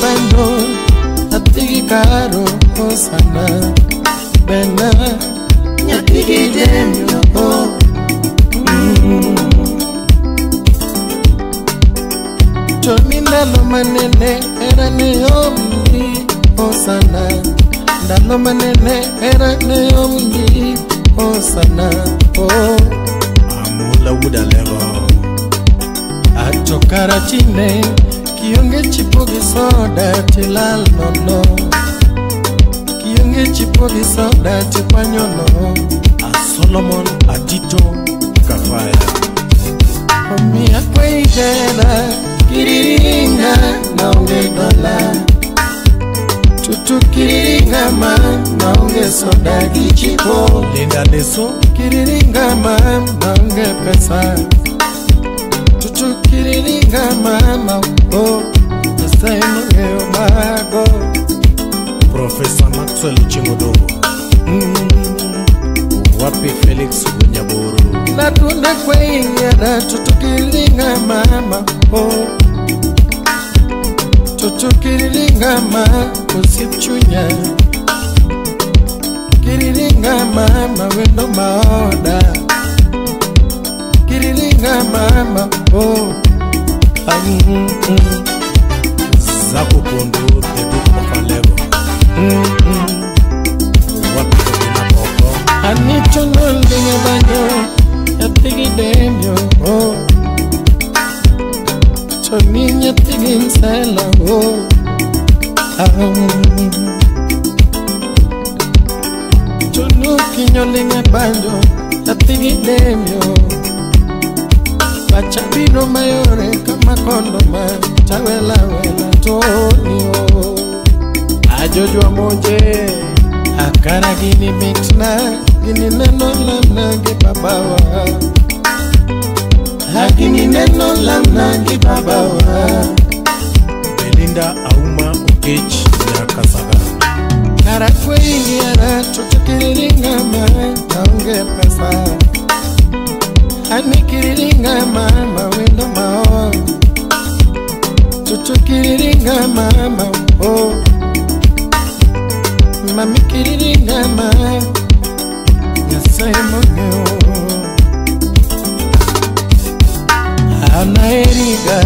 bando atigi karo osana bena nyatigi demyo Toni ndalo manene era ne omdi osana ndalo manene era ne omdi osana Amula wuda lego Atokara chine Kionge chipogi soda tilal nono Kionge chipogi soda tipanyono A Solomon Adito Kafaya Omi akwe ijena Kiriringa naonge dola Tutu kiriringa naonge soda gichipo Linda Leso Kiriringa naonge pesa Tutu kiriringa Nasema ngeo mago Professor Maxwell Chingodogo Wapi Felix Bunyaburu Natunda kwenye tutu kiriringa Tutu kiriringa Kusipchunya Kiriringa wendo maoda Kiriringa Zaku Pondo Tebu Mafalego Wapi Kina Koko Anicho noldenga banyo Yatigi demyo Choni yatigi msela Chonu kinyolinga banyo Yatigi demyo Bachabino mayore kama kondoma Chawela wela tonio Ajojwa moje Akara gini mitna Gini neno lamna gibabawa Gini neno lamna gibabawa Belinda Auma Okech ya Kasaga Kara kwenye ara tutukiriringa naonge pesa Anikiriringa wendo mao Tutukiriringa Mami kiriringa Nyasai mongeo Anaeriga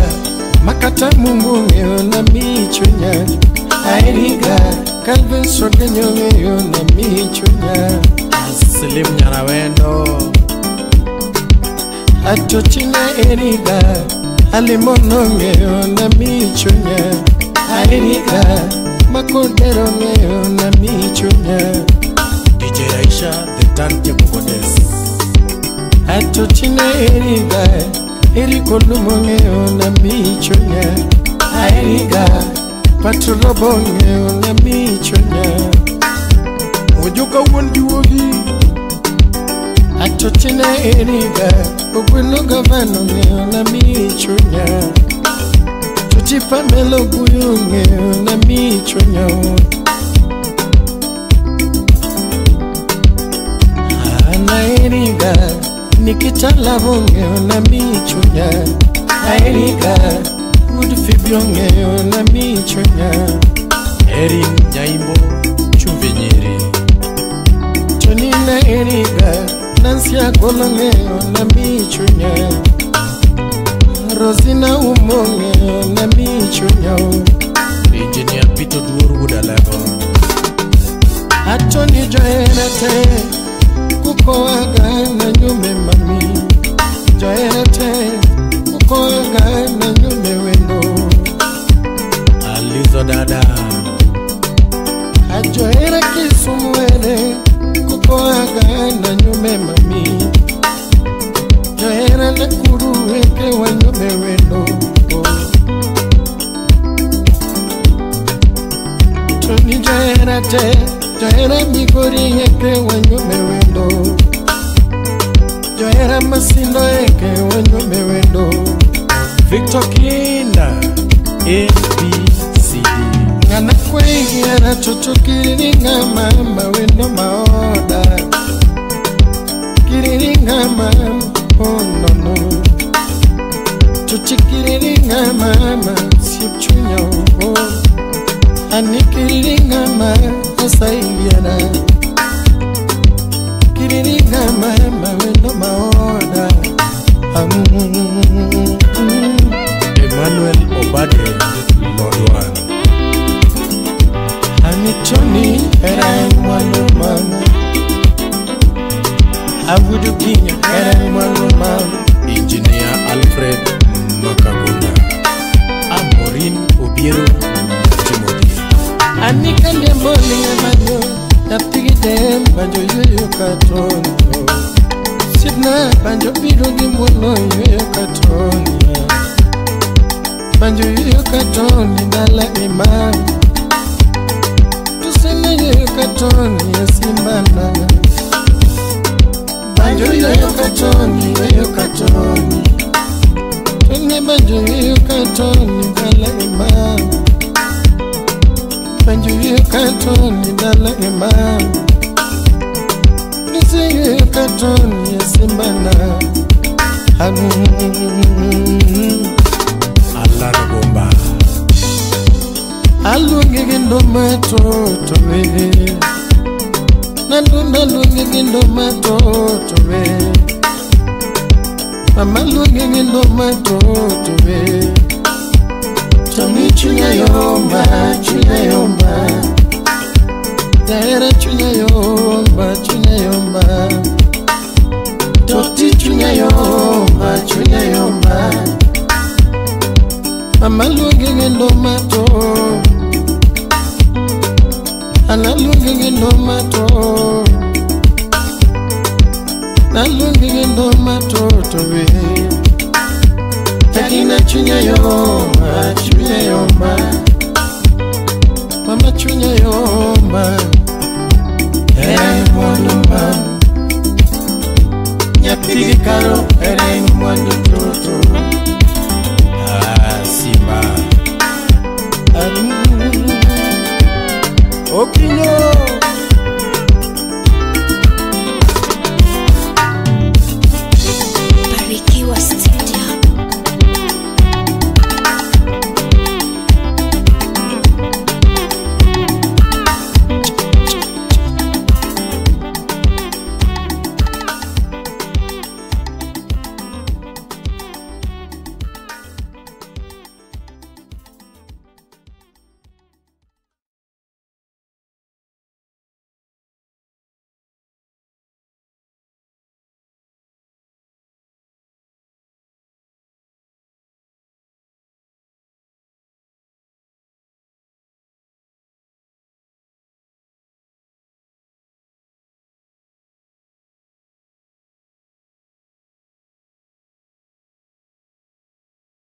Makata mungu ngeo na michunya Aeriga Calvin Sogenyo ngeo na michunya Slim Nyarawendo Atochina eriga Alimono ngeo na michunya Aeriga Makodero ngeo na michunya DJ Aisha the Tante Mugodes Atochina eriga Eriko lumo ngeo na michunya Aeriga Patrolobo ngeo na michunya Ojoka wondiwogi Atochina eriga Ogweno gavano ngeo na michunya Tuchipa melo guyu ngeo na michunya Anaeriga Nikitala ngeo na michunya Aeriga Udufibio ngeo na michunya Erin Nyaimbo Chuvenyeri Tonina eriga Nansia golongeo na michunya Rosina umongeo na michunya Engineer Pito Duoru Budalago Atoni joerete Kukoaga na nyume mami Joerete Kukoaga na nyume wendo Alizo Dada Ajoera kisumwere Kukoaga na nyume mami Joera na kuruweke wa nyume wendo Toni joerete Joera migori yeke wa nyume wendo Joera masindo yeke wa nyume wendo Victor Kinda ABCD Ngana kwenye tutukiriringa wendo maoda Kiriringa oh no no Tutikiriringa sipchunya oh Anikilinga ma asaidiana Kiringa ma mawendo maoda Emmanuel Obade Lodwan Anichoni era mwalo mama Abudu Kinya era mwalo mama Engineer Alfred Makagunda Amorin Obiero Timothy Anika ndemboli banjo Napigide banjo yoyo katono Sidna banjo birogi mwono yoyo katono Banjo yoyo katoni dala imam Tusene yoyo katoni ya simbana Banjo yoyo katoni Tune banjo yoyo katoni dala imam Banjo yoyo katoni dala imam Nise yoyo katoni ya simbana Alan Gomba Alungi gindo matoto we Nandunda lungi gindo matoto we Mama lungi gindo matoto we Chani chunya yomba Daera chunya yomba Toti chunya yomba Mama lungi gindo mato Ana lungi gindo mato Na lungi gindo mato towe Takina chunya yomba